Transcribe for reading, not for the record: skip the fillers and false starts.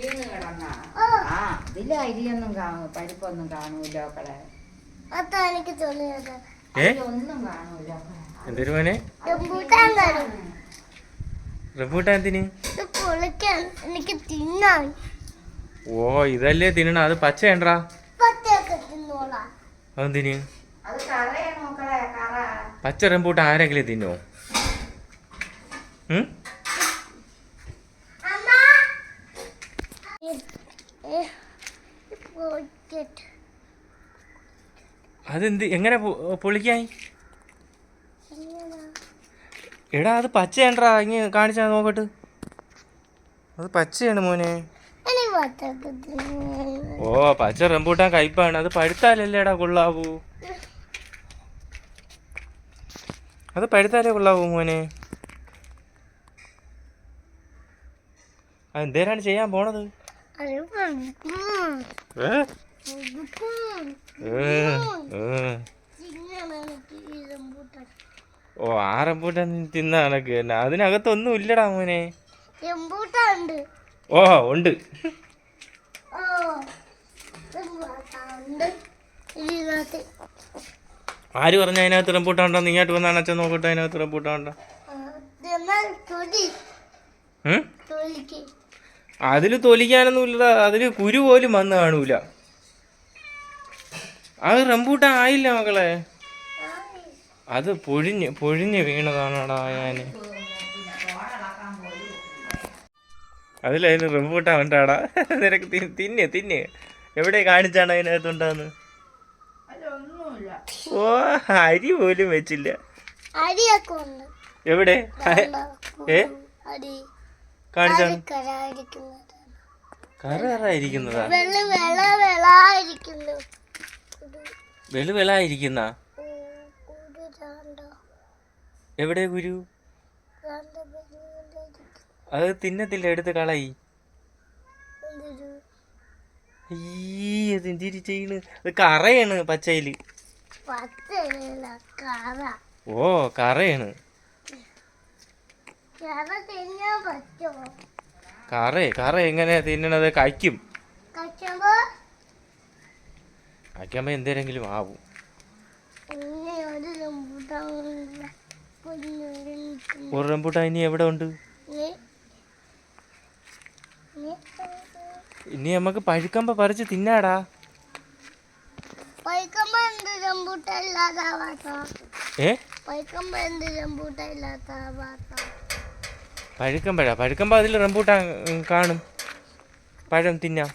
വീണ് കിടന്ന ആ അതില് അരിയൊന്നും പരിപ്പൊന്നും കാണൂല മക്കളെ. എനിക്ക് ഒന്നും കാണൂല. എന്തൊരു മോനെ റംബൂട്ടാൻ എന്തിന്? എനിക്ക് തിന്നാൻ. ഓ ഇതല്ലേ തിന്നണ, അത് പച്ചയണ്ടാ. അതെന്തിന്? അത് കറയാണ് മക്കളെ, കറ. പച്ച റംബൂട്ടാൻ ആരെങ്കിലും തിന്നോ? അതെന്ത് എങ്ങനെ പൊളിക്കായി? എടാ അത് പച്ചയണ്ടാ, ഇങ്ങനെ കാണിച്ചാ നോക്കട്ട്. അത് പച്ചയാണ് മോനെ. ഓ പച്ച റംബൂട്ടാൻ കയ്പാണ്, അത് പഴുത്താലല്ലേടാ കൊള്ളാവൂ. അത് പഴുത്താലേ കൊള്ളാവൂ മോനെ. അതെന്തേരാണ് ചെയ്യാൻ പോണത്? ഓ ആ റംബൂട്ടാൻ തിന്ന കണക്ക് തന്നെ. അതിനകത്തൊന്നും ഇല്ലടാ മോനെ. ഓ ഉണ്ട്. ആര് പറഞ്ഞ അതിനകത്ത് റംബൂട്ടാണ്ടോ? ഇങ്ങോട്ട് വന്നാണ് അച്ഛൻ നോക്കട്ടെ അതിനകത്ത് റംബൂട്ടാണ്ടോ. അതില് തൊലിക്കാനൊന്നും ഇല്ലടാ, അതില് കുരു പോലും വന്ന് കാണൂല. അത് റംബൂട്ടാൻ ആയില്ല മക്കളെ, അത് പൊഴിഞ്ഞ് വീണതാണടാ. ഞാന് അതിലതിന് റംബൂട്ടാൻ ഉണ്ടാടാ. നിനക്ക് തിന്നെ എവിടെ കാണിച്ചാണ് അതിനകത്തുണ്ടാന്ന്? ഓ അരി പോലും വെച്ചില്ല. എവിടെ കാണിച്ചാണ്? കറായിരിക്കുന്നതാ? വെളുവെളായിരിക്കുന്ന എവിടെ കുരു? അത് തിന്നത്തില്ല, എടുത്ത് കളയി. എന്തിരി ചെയ്യണ്? അത് കറയാണ് പച്ചയില്. ഓ കറയാണ്. കറ എങ്ങനെയാ തിന്നണത്? കഴിക്കുമ്പോ എന്തേരെങ്കിലും ആവും. ഒരു റംബൂട്ടാൻ ഇനി എവിടെ ഉണ്ട്? ഇനി നമുക്ക് പഴുക്കുമ്പോ പറിച്ച് തിന്നാടാ. പഴുക്കുമ്പോ അതിൽ റംബൂട്ടാൻ കാണും, പഴം തിന്നാം.